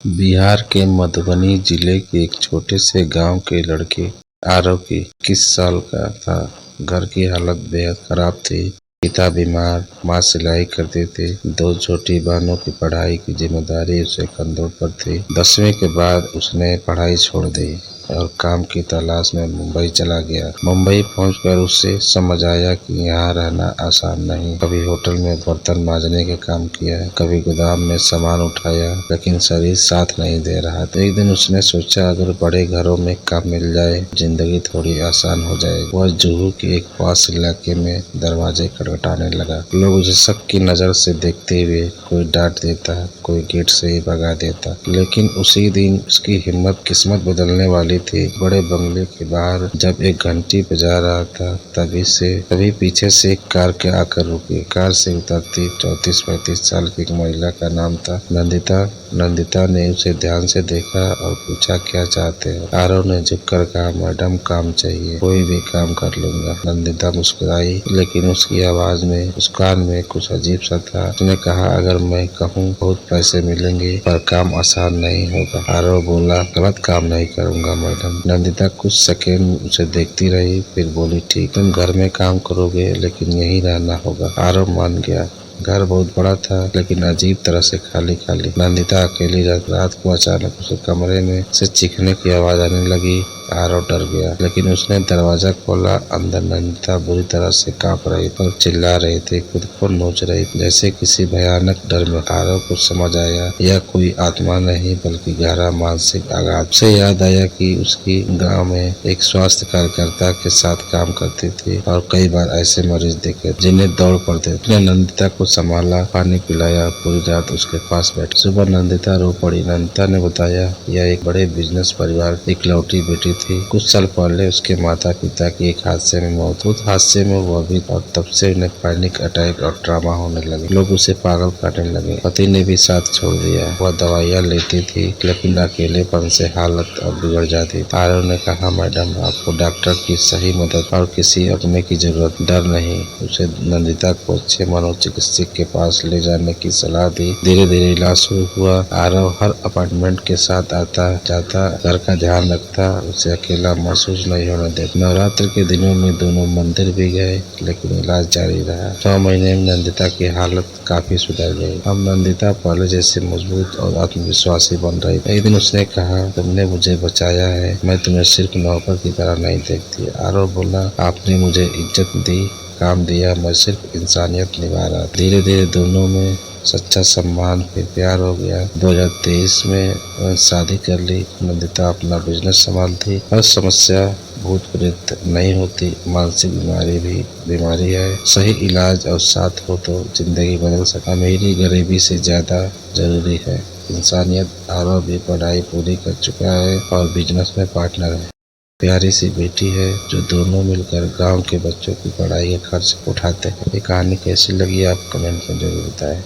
बिहार के मधुबनी जिले के एक छोटे से गांव के लड़के आरव की 21 साल का था। घर की हालत बेहद खराब थी। पिता बीमार, माँ सिलाई करते थे। दो छोटी बहनों की पढ़ाई की जिम्मेदारी उसे कंधों पर थी। 10वीं के बाद उसने पढ़ाई छोड़ दी और काम की तलाश में मुंबई चला गया। मुंबई पहुंचकर उसे समझ आया कि यहाँ रहना आसान नहीं। कभी होटल में बर्तन मांजने के काम किया, कभी गोदाम में सामान उठाया, लेकिन शरीर साथ नहीं दे रहा। तो एक दिन उसने सोचा, अगर बड़े घरों में काम मिल जाए, जिंदगी थोड़ी आसान हो जाएगी। वह जुहू के एक पास इलाके में दरवाजे खटखटाने लगा। लोग उसे शक की नजर से देखते हुए कोई डांट देता, कोई गेट से ही भगा देता। लेकिन उसी दिन उसकी हिम्मत किस्मत बदलने वाली थी। बड़े बंगले के बाहर जब एक घंटी बजा रहा था, तभी पीछे से एक कार के आकर रुकी। कार से उतरती 34-35 साल की एक महिला का नाम था नंदिता। नंदिता ने उसे ध्यान से देखा और पूछा, क्या चाहते हो? आरव ने झुककर कहा, मैडम काम चाहिए, कोई भी काम कर लूंगा। नंदिता मुस्कुराई, लेकिन उसकी आवाज में, मुस्कान में कुछ अजीब सा था। उसने कहा, अगर मैं कहूँ बहुत पैसे मिलेंगे, पर काम आसान नहीं होगा। आरव बोला, गलत काम नहीं करूंगा मैडम। नंदिता कुछ सेकेंड उसे देखती रही, फिर बोली, ठीक, तुम घर में काम करोगे, लेकिन यहीं रहना होगा। आरव मान गया। घर बहुत बड़ा था, लेकिन अजीब तरह से खाली खाली। नंदिता अकेली रात को अचानक उसके कमरे में से चीखने की आवाज आने लगी। आरव डर गया, लेकिन उसने दरवाजा खोला। अंदर नंदिता बुरी तरह से कांप रही और चिल्ला रही थी, खुद को नोच रही, जैसे किसी भयानक डर में। आरव को समझ आया, यह कोई आत्मा नहीं, बल्कि गहरा मानसिक आघात। उसे याद आया कि उसकी गांव में एक स्वास्थ्य कार्यकर्ता के साथ काम करती थी और कई बार ऐसे मरीज देखे जिन्हें दौड़ पड़ते। उसने नंदिता को संभाला, पानी पिलाया, पूरी रात उसके पास बैठी। सुबह नंदिता रो पड़ी। नंदिता ने बताया, यह एक बड़े बिजनेस परिवार की इकलौती बेटी थी। कुछ साल पहले उसके माता पिता की एक हादसे में मौत हुई। उस हादसे में वह भी, और तब से उन्हें पैनिक अटैक और ट्रॉमा होने लगे। लोग उसे पागल कहने लगे। पति ने भी साथ छोड़ दिया। वह दवाइयाँ लेती थी, लेकिन अकेलेपन से हालत अब बिगड़ जाती थी। आरव ने कहा, मैडम, आपको डॉक्टर की सही मदद और किसी अपने की जरूरत। डर नहीं। उसे नंदिता को अच्छे मनोचिकित्सक के पास ले जाने की सलाह दी। धीरे धीरे इलाज शुरू हुआ। आरव हर अपॉइंटमेंट के साथ आता जाता, घर का ध्यान रखता, उसे अकेला महसूस नहीं होने देता। नवरात्र के दिनों में दोनों मंदिर भी गए, लेकिन इलाज जारी रहा। 6 महीने में नंदिता की हालत काफी सुधर गई। अब नंदिता पहले जैसे मजबूत और आत्मविश्वासी बन रही। एक दिन उसने कहा, तुमने मुझे बचाया है, मैं तुम्हें सिर्फ नौकर की तरह नहीं देखती। आरव बोला, आपने मुझे इज्जत दी, काम दिया, मैं सिर्फ इंसानियत निभा रहा। धीरे धीरे दोनों में सच्चा सम्मान, फिर प्यार हो गया। 2023 में शादी कर ली। नंदिता अपना बिजनेस संभालती। हर समस्या भूत प्रेत नहीं होती, मानसिक बीमारी है। सही इलाज और साथ हो तो जिंदगी बदल सकती। अमीरी गरीबी से ज्यादा जरूरी है इंसानियत। आरव भी पढ़ाई पूरी कर चुका है और बिजनेस में पार्टनर है। प्यारी सी बेटी है, जो दोनों मिलकर गांव के बच्चों की पढ़ाई का खर्च उठाते हैं। ये कहानी कैसी लगी आप कमेंट में जरूर बताएं।